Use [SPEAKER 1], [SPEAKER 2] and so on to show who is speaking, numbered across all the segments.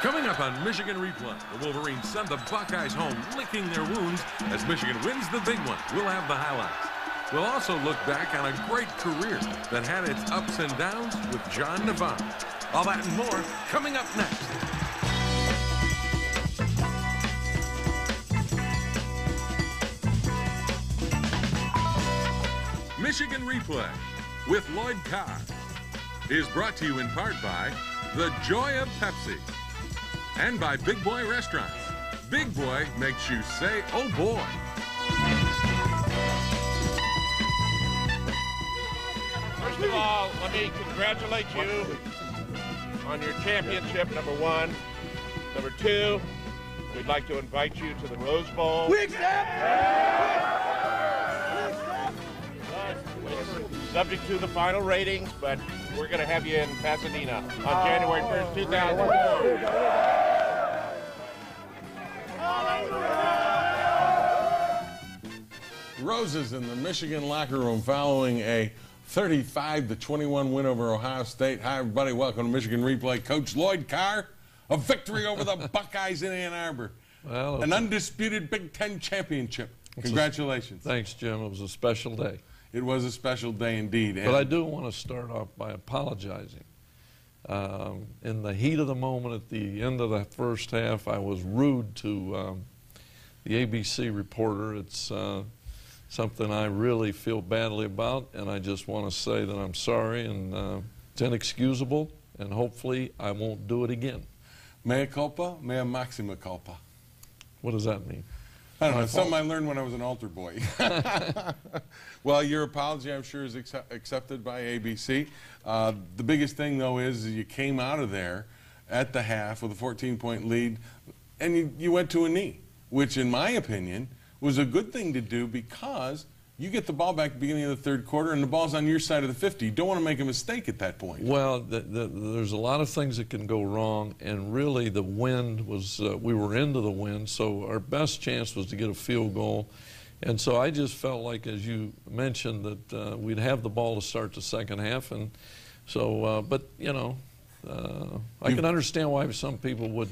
[SPEAKER 1] Coming up on Michigan Replay, the Wolverines send the Buckeyes home licking their wounds as Michigan wins the big one. We'll have the highlights. We'll also look back on a great career that had its ups and downs with John Navarre. All that and more coming up next. Michigan Replay with Lloyd Carr is brought to you in part by the Joy of Pepsi and by Big Boy Restaurants. Big Boy makes you say, oh boy.
[SPEAKER 2] First of all, let me congratulate you on your championship, number one. Number two, we'd like to invite you to the Rose Bowl.
[SPEAKER 3] We accept!
[SPEAKER 2] Subject to the final ratings, but we're going to have you in Pasadena on January 1st, 2004.
[SPEAKER 4] Roses in the Michigan locker room following a 35-21 win over Ohio State. Hi, everybody. Welcome to Michigan Replay. Coach Lloyd Carr, a victory over the Buckeyes in Ann Arbor.
[SPEAKER 5] Well,
[SPEAKER 4] an undisputed Big Ten championship. Congratulations.
[SPEAKER 5] Thanks, Jim. It was a special day.
[SPEAKER 4] It was a special day indeed.
[SPEAKER 5] But I do want to start off by apologizing. In the heat of the moment at the end of the first half, I was rude to the ABC reporter. It's something I really feel badly about, and I just want to say that I'm sorry, and it's inexcusable, and hopefully I won't do it again.
[SPEAKER 4] Mea culpa, mea maxima culpa.
[SPEAKER 5] What does that mean?
[SPEAKER 4] I don't know. It's something I learned when I was an altar boy. Well, your apology, I'm sure, is accepted by ABC. The biggest thing, though, is you came out of there at the half with a 14-point lead, and you went to a knee, which, in my opinion, was a good thing to do because you get the ball back at the beginning of the third quarter, and the ball's on your side of the 50. You don't want to make a mistake at that point.
[SPEAKER 5] Well, there's a lot of things that can go wrong, and really the wind was, we were into the wind, so our best chance was to get a field goal. And so I just felt like, as you mentioned, that we'd have the ball to start the second half. And so, but, you know, I can understand why some people would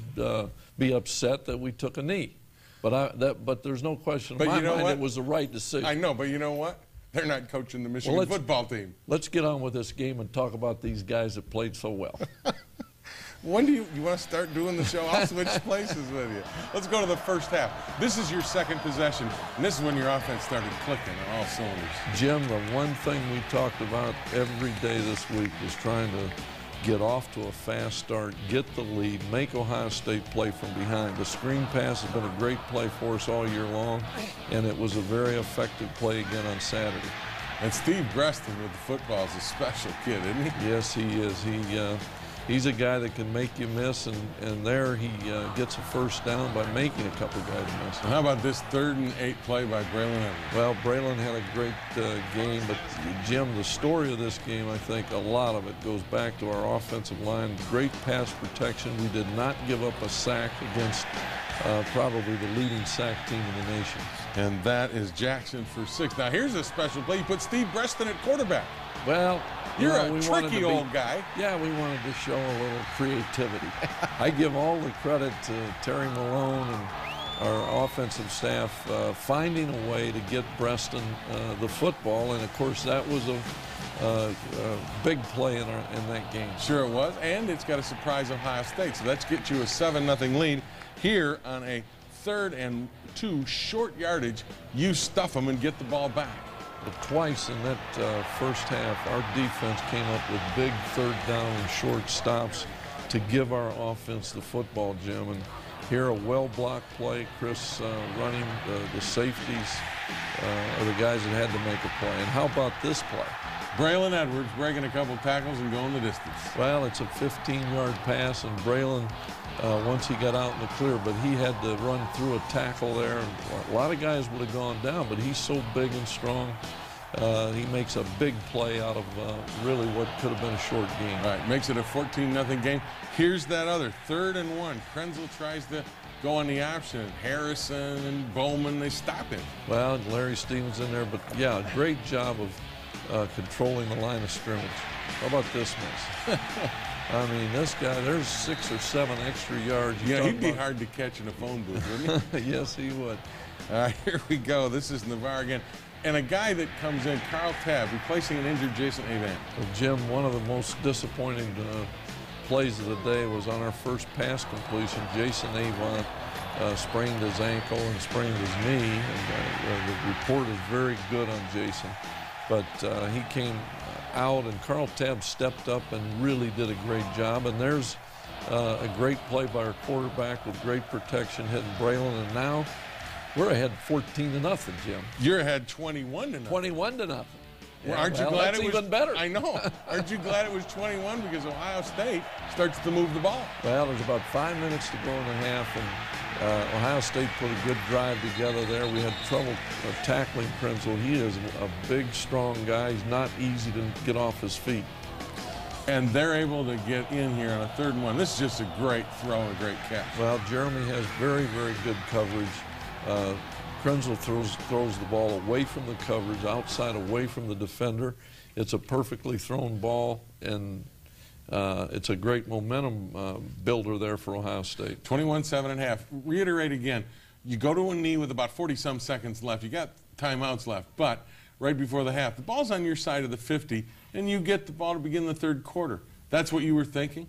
[SPEAKER 5] be upset that we took a knee. But there's no question in my mind it was the right decision.
[SPEAKER 4] I know, but you know what? They're not coaching the Michigan football team.
[SPEAKER 5] Let's get on with this game and talk about these guys that played so well.
[SPEAKER 4] When do you want to start doing the show? I'll switch places with you. Let's go to the first half. This is your second possession, and this is when your offense started clicking on all cylinders.
[SPEAKER 5] Jim, the one thing we talked about every day this week was trying to get off to a fast start, get the lead, make Ohio State play from behind. The screen pass has been a great play for us all year long, and it was a very effective play again on Saturday.
[SPEAKER 4] And Steve Breston with the football is a special kid, isn't he?
[SPEAKER 5] Yes, he is. He's a guy that can make you miss, and there he gets a first down by making a couple guys miss.
[SPEAKER 4] How about this 3rd and 8 play by Braylon Edwards?
[SPEAKER 5] Well, Braylon had a great game, but Jim, the story of this game, I think a lot of it goes back to our offensive line. Great pass protection. We did not give up a sack against probably the leading sack team in the nation.
[SPEAKER 4] And that is Jackson for 6. Now here's a special play. You put Steve Breston at quarterback.
[SPEAKER 5] Well,
[SPEAKER 4] you're a tricky old guy.
[SPEAKER 5] Yeah, we wanted to show a little creativity. I give all the credit to Terry Malone and our offensive staff finding a way to get Breston the football, and of course that was a big play in that game.
[SPEAKER 4] Sure it was, and it's got to surprise Ohio State. So let's get you a 7-0 lead here on a 3rd and 2 short yardage. You stuff them and get the ball back.
[SPEAKER 5] But twice in that first half, our defense came up with big 3rd down and short stops to give our offense the football, Jim. And here a well-blocked play, Chris running the safeties are the guys that had to make a play. And how about this play?
[SPEAKER 4] Braylon Edwards breaking a couple tackles and going the distance.
[SPEAKER 5] Well, it's a 15-yard pass, and Braylon, once he got out in the clear, but he had to run through a tackle there. And a lot of guys would have gone down, but he's so big and strong. He makes a big play out of really what could have been a short game.
[SPEAKER 4] All right, makes it a 14-0 game. Here's that other 3rd and 1. Krenzel tries to go on the option. Harrison and Bowman, they stop him.
[SPEAKER 5] Well, Larry Stevens in there, but yeah, great job of controlling the line of scrimmage. How about this miss? I mean, this guy, there's 6 or 7 extra yards.
[SPEAKER 4] Yeah, he'd be hard to catch in a phone booth, wouldn't he?
[SPEAKER 5] Yes, he would.
[SPEAKER 4] All right, here we go. This is Navarre again. And a guy that comes in, Carl Tabb, replacing an injured Jason Avant.
[SPEAKER 5] Well, Jim, one of the most disappointing plays of the day was on our first pass completion. Jason Avant sprained his ankle and sprained his knee. And the report is very good on Jason. But he came out, and Carl Tabb stepped up and really did a great job. And there's a great play by our quarterback with great protection hitting Braylon. And now we're ahead 14-0, Jim.
[SPEAKER 4] You're ahead 21-0.
[SPEAKER 5] 21-0.
[SPEAKER 4] Well,
[SPEAKER 5] Yeah,
[SPEAKER 4] aren't you glad
[SPEAKER 5] that's
[SPEAKER 4] it was
[SPEAKER 5] even better?
[SPEAKER 4] I know. Aren't you glad it was 21 because Ohio State starts to move the ball?
[SPEAKER 5] Well, there's about 5 minutes to go in the half, and Ohio State put a good drive together there. We had trouble tackling Krenzel. He is a big, strong guy. He's not easy to get off his feet.
[SPEAKER 4] And they're able to get in here on a 3rd and 1. This is just a great throw and a great catch.
[SPEAKER 5] Well, Jeremy has very, very good coverage. Krenzel throws the ball away from the coverage, outside, away from the defender. It's a perfectly thrown ball, and it's a great momentum builder there for Ohio State.
[SPEAKER 4] 21-7.5. Reiterate again, you go to a knee with about 40-some seconds left. You got timeouts left, but right before the half, the ball's on your side of the 50, and you get the ball to begin the 3rd quarter. That's what you were thinking?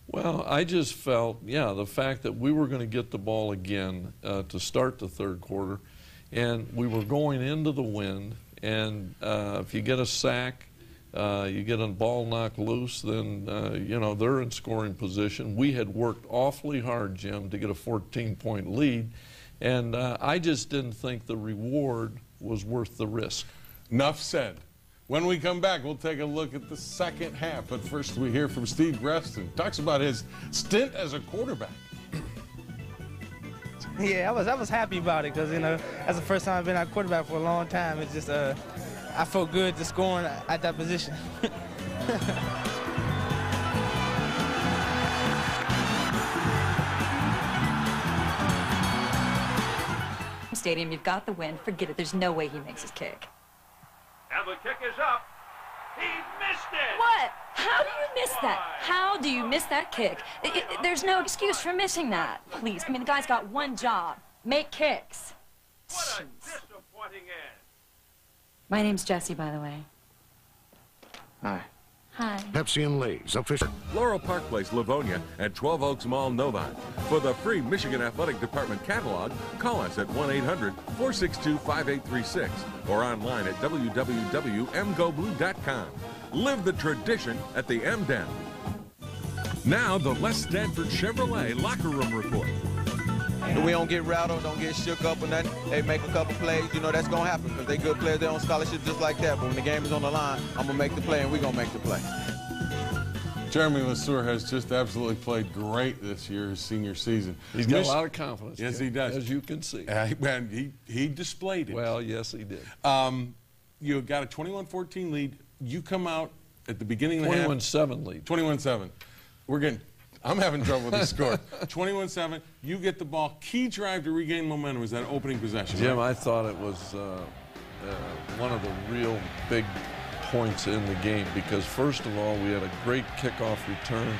[SPEAKER 5] Well, I just felt, yeah, the fact that we were going to get the ball again to start the 3rd quarter, and we were going into the wind, and if you get a sack, you get a ball knocked loose, then, you know, they're in scoring position. We had worked awfully hard, Jim, to get a 14-point lead, and I just didn't think the reward was worth the risk.
[SPEAKER 4] Enough said. When we come back, we'll take a look at the 2nd half. But first, we hear from Steve Grefton. Talks about his stint as a quarterback.
[SPEAKER 3] Yeah, I was happy about it because, you know, that's the first time I've been at quarterback for a long time. It's just, I felt good just scoring at that position.
[SPEAKER 6] Stadium, you've got the win. Forget it. There's no way he makes his kick.
[SPEAKER 7] And the kick is up. He missed it!
[SPEAKER 6] What? How do you miss that? How do you miss that kick? There's no excuse for missing that. Please, I mean, the guy's got one job. Make kicks.
[SPEAKER 7] What a disappointing end.
[SPEAKER 6] My name's Jessie, by the way.
[SPEAKER 3] Hi.
[SPEAKER 6] Hi.
[SPEAKER 8] Pepsi and Lay's official.
[SPEAKER 1] Laurel Park Place, Livonia, and 12 Oaks Mall, Novi. For the free Michigan Athletic Department catalog, call us at 1-800-462-5836 or online at www.mgoblue.com. Live the tradition at the M-Den. Now, the Les Stanford Chevrolet Locker Room Report.
[SPEAKER 9] We don't get rattled, don't get shook up or nothing. They make a couple plays, you know, that's going to happen because they good players, they're on scholarship just like that. But when the game is on the line, I'm going to make the play and we're going to make the play.
[SPEAKER 4] Jeremy Lesueur has just absolutely played great this year, his senior season.
[SPEAKER 5] He's got a lot of confidence.
[SPEAKER 4] Yes,
[SPEAKER 5] Jim,
[SPEAKER 4] he does.
[SPEAKER 5] as you can see.
[SPEAKER 4] And he displayed it.
[SPEAKER 5] Well, yes, he did.
[SPEAKER 4] You got a 21-14 lead. You come out at the beginning of the half.
[SPEAKER 5] 21-7 lead.
[SPEAKER 4] 21-7. I'm having trouble with the score. 21-7. You get the ball. Key drive to regain momentum was that opening possession.
[SPEAKER 5] Jim,
[SPEAKER 4] right?
[SPEAKER 5] I thought it was one of the real big points in the game because, first of all, we had a great kickoff return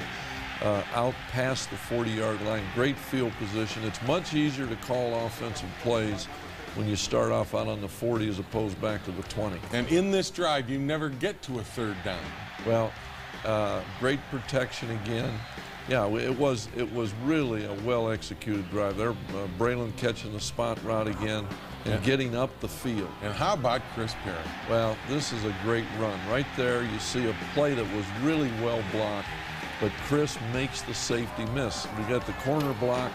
[SPEAKER 5] out past the 40-yard line. Great field position. It's much easier to call offensive plays when you start off out on the 40 as opposed back to the 20.
[SPEAKER 4] And in this drive, you never get to a 3rd down.
[SPEAKER 5] Well, great protection again. Yeah, it was really a well-executed drive. There, Braylon catching the spot route again and getting up the field.
[SPEAKER 4] And how about Chris Perry?
[SPEAKER 5] Well, this is a great run. Right there, you see a play that was really well blocked, but Chris makes the safety miss. We got the corner block,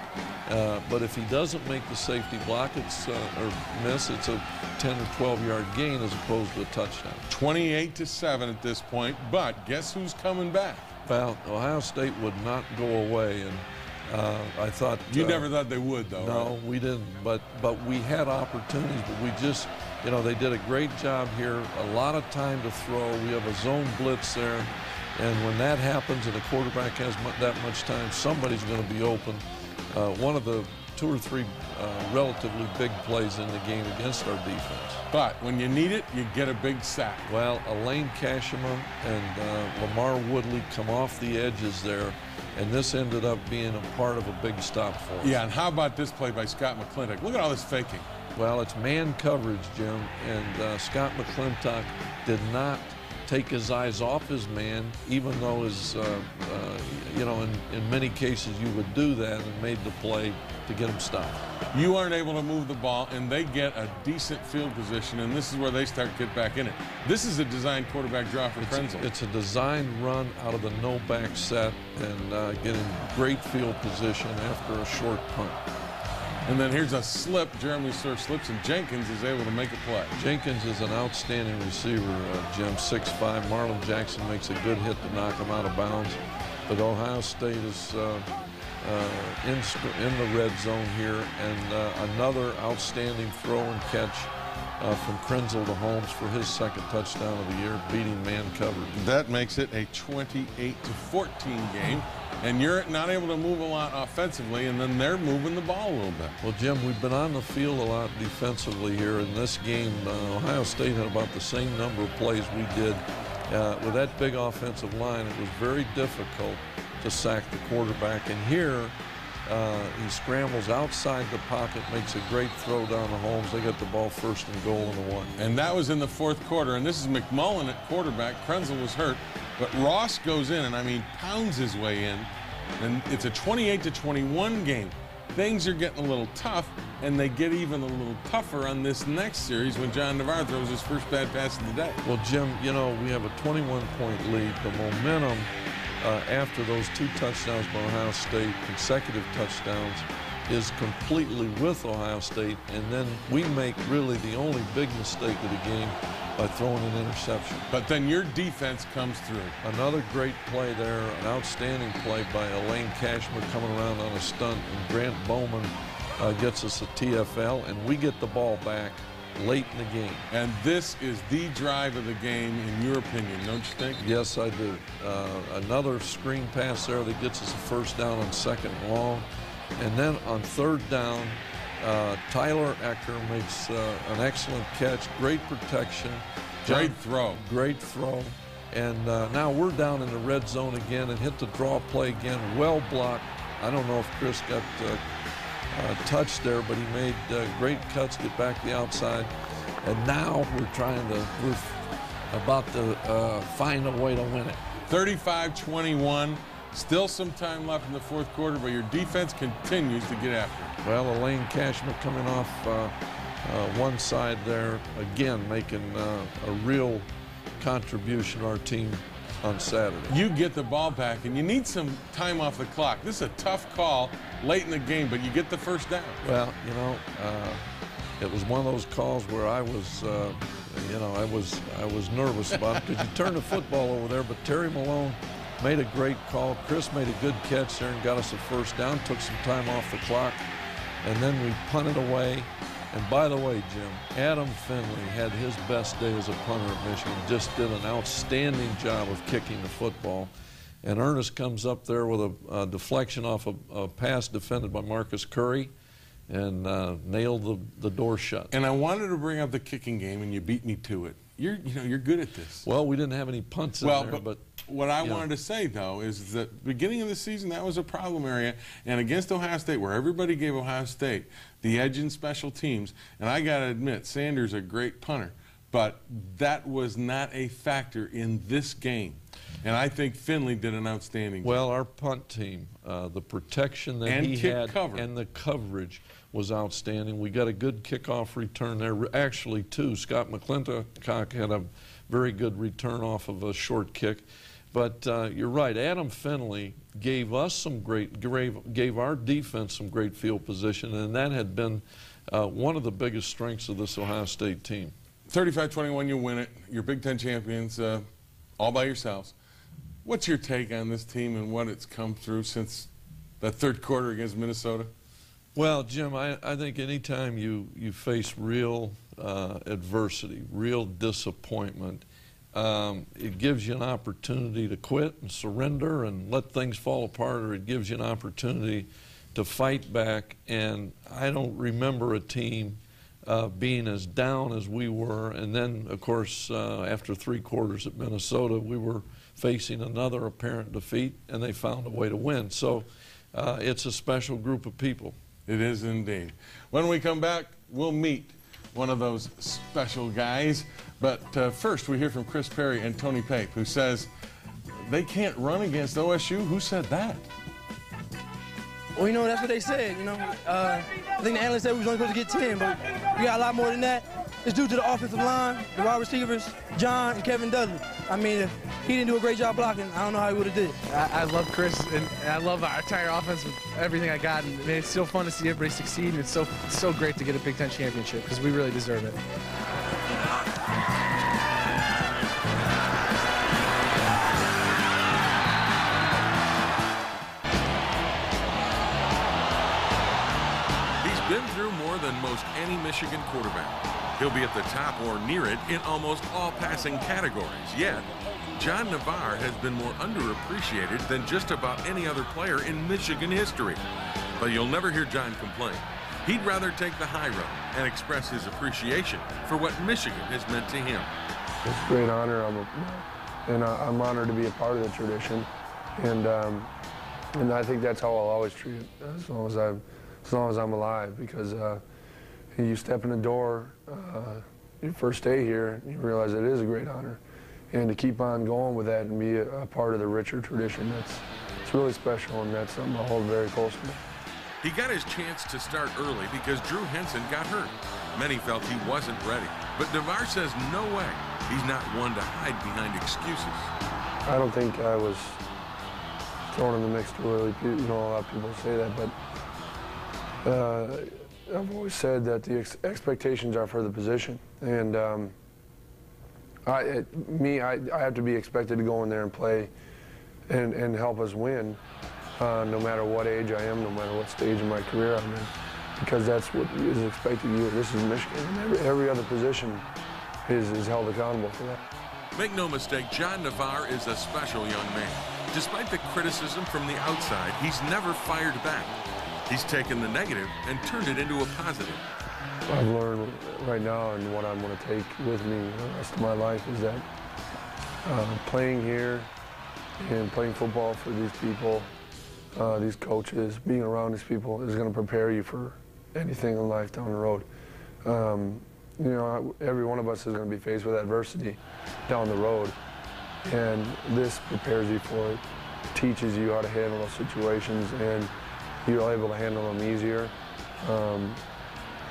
[SPEAKER 5] but if he doesn't make the safety block, or miss, it's a 10 or 12-yard gain as opposed to a touchdown.
[SPEAKER 4] 28-7 at this point, but guess who's coming back?
[SPEAKER 5] Well, Ohio State would not go away, and I thought...
[SPEAKER 4] You never thought they would, though,
[SPEAKER 5] No,
[SPEAKER 4] right?
[SPEAKER 5] we didn't, but we had opportunities, but we just, you know, they did a great job here, a lot of time to throw. We have a zone blitz there, and when that happens and the quarterback has that much time, somebody's going to be open. One of the 2 or 3 relatively big plays in the game against our defense.
[SPEAKER 4] But when you need it, you get a big sack.
[SPEAKER 5] Well, Elaine Cashman and Lamar Woodley come off the edges there, and this ended up being a part of a big stop for us.
[SPEAKER 4] Yeah, and how about this play by Scott McClintock? Look at all this faking.
[SPEAKER 5] Well, it's man coverage, Jim, and Scott McClintock did not take his eyes off his man, even though his, you know, in many cases you would do that and made the play to get him stopped.
[SPEAKER 4] You aren't able to move the ball, and they get a decent field position, and this is where they start to get back in it. This is a designed quarterback draw for Krenzel.
[SPEAKER 5] It's a designed run out of the no-back set and getting great field position after a short punt.
[SPEAKER 4] And then here's a slip. Jeremy Surf slips, and Jenkins is able to make a play.
[SPEAKER 5] Jenkins is an outstanding receiver, Jim, 6'5". Marlon Jackson makes a good hit to knock him out of bounds. But Ohio State is in the red zone here, and another outstanding throw and catch from Krenzel to Holmes for his second touchdown of the year, beating man coverage.
[SPEAKER 4] That makes it a 28-14 game. And you're not able to move a lot offensively, and then they're moving the ball a little bit.
[SPEAKER 5] Well, Jim, we've been on the field a lot defensively here. In this game, Ohio State had about the same number of plays we did. With that big offensive line, it was very difficult to sack the quarterback. And here, he scrambles outside the pocket, makes a great throw down to Holmes. They get the ball 1st and goal and 1.
[SPEAKER 4] And that was in the 4th quarter. And this is McMullen at quarterback. Krenzel was hurt. But Ross goes in, and I mean pounds his way in, and it's a 28-21 game. Things are getting a little tough, and they get even a little tougher on this next series when John Navarre throws his first bad pass of the day.
[SPEAKER 5] Well, Jim, you know, we have a 21-point lead. The momentum after those 2 touchdowns by Ohio State, consecutive touchdowns, is completely with Ohio State, and then we make really the only big mistake of the game by throwing an interception.
[SPEAKER 4] But then your defense comes through.
[SPEAKER 5] Another great play there, an outstanding play by Elaine Cashman coming around on a stunt, and Grant Bowman gets us a TFL, and we get the ball back late in the game.
[SPEAKER 4] And this is the drive of the game, in your opinion, don't you think?
[SPEAKER 5] Yes, I do. Another screen pass there that gets us a 1st down on 2nd and long. And then on 3rd down, Tyler Ecker makes an excellent catch, great protection.
[SPEAKER 4] Great throw.
[SPEAKER 5] Great throw. And now we're down in the red zone again and hit the draw play again, well blocked. I don't know if Chris got touched there, but he made great cuts, get back the outside. And now we're about to find a way to win it.
[SPEAKER 4] 35-21. Still some time left in the 4th quarter, but your defense continues to get after it.
[SPEAKER 5] Well, Elaine Cashman coming off one side there, again making a real contribution to our team on Saturday.
[SPEAKER 4] You get the ball back, and you need some time off the clock. This is a tough call late in the game, but you get the 1st down.
[SPEAKER 5] Well, you know, it was one of those calls where I was, you know, I was nervous about it because you turn the football over there, but Terry Malone made a great call. Chris made a good catch there and got us a 1st down, took some time off the clock, and then we punted away. And by the way, Jim, Adam Finley had his best day as a punter at Michigan, just did an outstanding job of kicking the football. And Ernest comes up there with a deflection off a pass defended by Marcus Curry and nailed the door shut.
[SPEAKER 4] And I wanted to bring up the kicking game, and you beat me to it. You're good at this.
[SPEAKER 5] Well, we didn't have any punts in there, but
[SPEAKER 4] what I wanted to say, though, is that beginning of the season, that was a problem area. And against Ohio State, where everybody gave Ohio State the edge in special teams, and I got to admit, Sanders a great punter, but that was not a factor in this game. And I think Finley did an outstanding job.
[SPEAKER 5] Well, our punt team, the protection that he had and the coverage was outstanding. We got a good kickoff return there. Actually, 2. Scott McClintock had a very good return off of a short kick. But you're right, Adam Finley gave us some gave our defense some great field position, and that had been one of the biggest strengths of this Ohio State team.
[SPEAKER 4] 35-21, you win it. You're Big Ten champions all by yourselves. What's your take on this team and what it's come through since that 3rd quarter against Minnesota?
[SPEAKER 5] Well, Jim, I think anytime you face real adversity, real disappointment, it gives you an opportunity to quit and surrender and let things fall apart, or it gives you an opportunity to fight back, and I don't remember a team being as down as we were. And then, of course, after 3 quarters at Minnesota, we were facing another apparent defeat, and they found a way to win. So it's a special group of people.
[SPEAKER 4] It is indeed. When we come back, we'll meet one of those special guys. But first, we hear from Chris Perry and Tony Pape, who says they can't run against OSU. Who said that?
[SPEAKER 3] Well, you know, that's what they said, you know. I think the analyst said we was only supposed to get 10, but we got a lot more than that. It's due to the offensive line, the wide receivers, John and Kevin Dudley. I mean, if he didn't do a great job blocking, I don't know how he would have did it.
[SPEAKER 8] I love Chris, and I love our entire offense with everything I got. And it's so fun to see everybody succeed, and it's so great to get a Big Ten championship because we really deserve it.
[SPEAKER 1] Been through more than most any Michigan quarterback. He'll be at the top or near it in almost all passing categories. Yet, John Navarre has been more underappreciated than just about any other player in Michigan history. But you'll never hear John complain. He'd rather take the high road and express his appreciation for what Michigan has meant to him.
[SPEAKER 10] It's a great honor, I'm honored to be a part of the tradition, and I think that's how I'll always treat it, as long as I'm alive, because you step in the door your first day here, you realize it is a great honor, and to keep on going with that and be a part of the richer tradition, it's really special, and that's something I hold very close to me.
[SPEAKER 1] He got his chance to start early because Drew Henson got hurt. Many felt he wasn't ready, but Navarre says no way. He's not one to hide behind excuses.
[SPEAKER 10] I don't think I was thrown in the mix too early. You know, a lot of people say that, but I've always said that the expectations are for the position, and I have to be expected to go in there and play and help us win, no matter what age I am, no matter what stage of my career I'm in, because that's what is expected of you. This is Michigan, and every other position is held accountable for that.
[SPEAKER 1] Make no mistake, John Navarre is a special young man. Despite the criticism from the outside, he's never fired back. He's taken the negative and turned it into a positive.
[SPEAKER 10] I've learned right now, and what I'm going to take with me the rest of my life, is that playing here and playing football for these people, these coaches, being around these people is going to prepare you for anything in life down the road. You know, every one of us is going to be faced with adversity down the road, and this prepares you for it, teaches you how to handle those situations, and you're able to handle them easier, and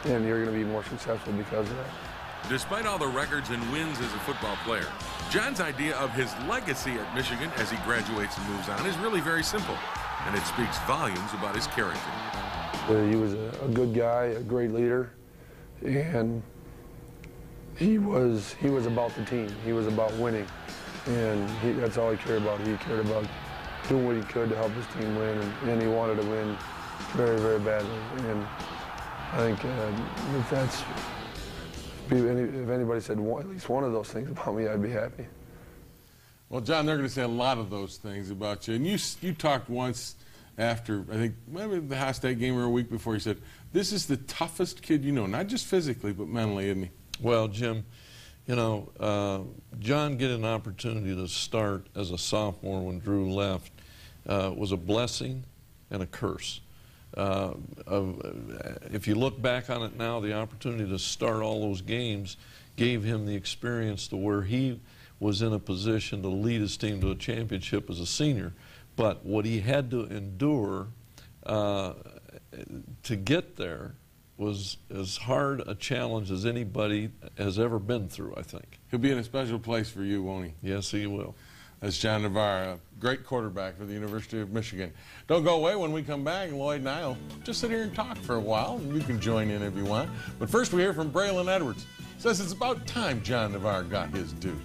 [SPEAKER 10] you're going to be more successful because of that.
[SPEAKER 1] Despite all the records and wins as a football player, John's idea of his legacy at Michigan as he graduates and moves on is really very simple, and it speaks volumes about his character.
[SPEAKER 10] He was a good guy, a great leader, and he was about the team. He was about winning, and that's all he cared about. He cared about doing what he could to help his team win, and he wanted to win very, very badly. And I think if anybody said at least one of those things about me, I'd be happy.
[SPEAKER 4] Well, John, they're going to say a lot of those things about you. And you talked once after, I think, maybe the Ohio State game or a week before, you said, this is the toughest kid you know, not just physically, but mentally, isn't he?
[SPEAKER 5] Well, Jim, you know, John getting an opportunity to start as a sophomore when Drew left was a blessing and a curse. If you look back on it now, the opportunity to start all those games gave him the experience to where he was in a position to lead his team to a championship as a senior. But what he had to endure to get there was as hard a challenge as anybody has ever been through, I think.
[SPEAKER 4] He'll be in a special place for you, won't he?
[SPEAKER 5] Yes, he will.
[SPEAKER 4] That's John Navarre, a great quarterback for the University of Michigan. Don't go away. When we come back, Lloyd and I will just sit here and talk for a while, and you can join in if you want. But first, we hear from Braylon Edwards. Says it's about time John Navarre got his due.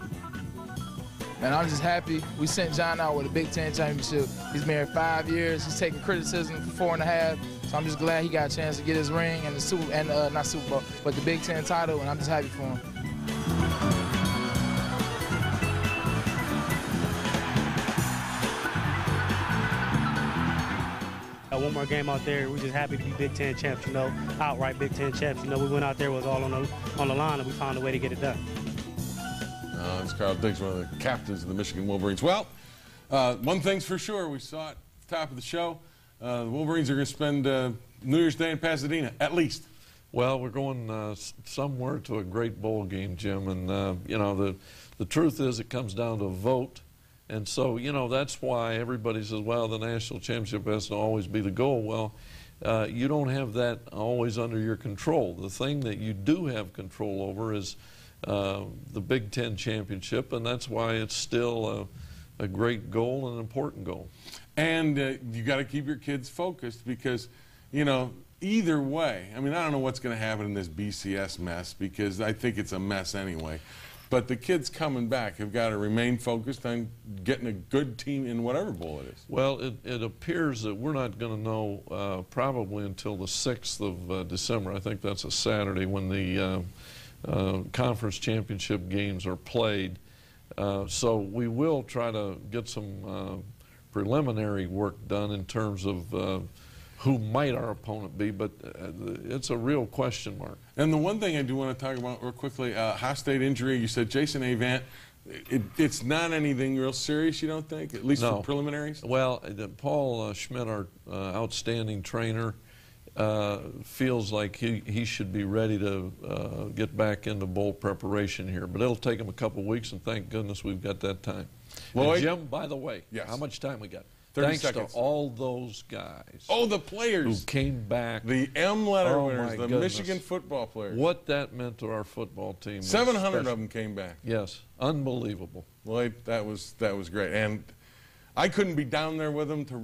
[SPEAKER 8] And I'm just happy we sent John out with a Big Ten championship. He's been here 5 years. He's taken criticism for 4.5. So I'm just glad he got a chance to get his ring and the not Super Bowl, but the Big Ten title, and I'm just happy for him.
[SPEAKER 11] got one more game out there. We're just happy to be Big Ten champs, you know, outright Big Ten champs. You know, we went out there, it was all on the line, and we found a way to get it done.
[SPEAKER 4] It's Carl Diggs, one of the captains of the Michigan Wolverines. Well, one thing's for sure, we saw it at the top of the show. The Wolverines are going to spend New Year's Day in Pasadena, at least.
[SPEAKER 5] Well, we're going somewhere to a great bowl game, Jim, and you know, the truth is it comes down to a vote, and so, you know, that's why everybody says, well, the national championship has to always be the goal. Well, you don't have that always under your control. The thing that you do have control over is the Big Ten championship, and that's why it's still a great goal and an important goal.
[SPEAKER 4] And you got to keep your kids focused because, you know, either way, I mean, I don't know what's going to happen in this BCS mess because I think it's a mess anyway. But the kids coming back have got to remain focused on getting a good team in whatever bowl it is.
[SPEAKER 5] Well, it appears that we're not going to know probably until the 6th of December. I think that's a Saturday when the conference championship games are played. So we will try to get some preliminary work done in terms of who might our opponent be, but it's a real question mark.
[SPEAKER 4] And the one thing I do want to talk about real quickly, Hostate injury, you said Jason Avant, it's not anything real serious, you don't think, at least for preliminaries?
[SPEAKER 5] Well, Paul Schmidt, our outstanding trainer, feels like he should be ready to get back into bowl preparation here, but it'll take him a couple weeks, and thank goodness we've got that time. Well, Jim, by the way, how much time we got?
[SPEAKER 4] 30
[SPEAKER 5] Thanks
[SPEAKER 4] seconds.
[SPEAKER 5] to all those guys.
[SPEAKER 4] Oh, the players.
[SPEAKER 5] Who came back.
[SPEAKER 4] The M letter winners, the
[SPEAKER 5] goodness.
[SPEAKER 4] Michigan football players.
[SPEAKER 5] What that meant to our football team.
[SPEAKER 4] 700 of them came back.
[SPEAKER 5] Yes, unbelievable.
[SPEAKER 4] Well, that was great. And I couldn't be down there with them to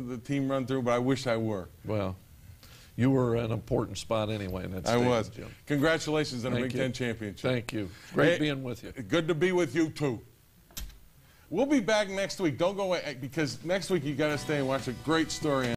[SPEAKER 4] the team run through, but I wish I were.
[SPEAKER 5] Well, you were an important spot anyway in that stage,
[SPEAKER 4] I was.
[SPEAKER 5] Jim.
[SPEAKER 4] Congratulations on a Big Ten championship.
[SPEAKER 5] Thank you. Great being with you.
[SPEAKER 4] Good to be with you, too. We'll be back next week. Don't go away, because next week you got to stay and watch a great story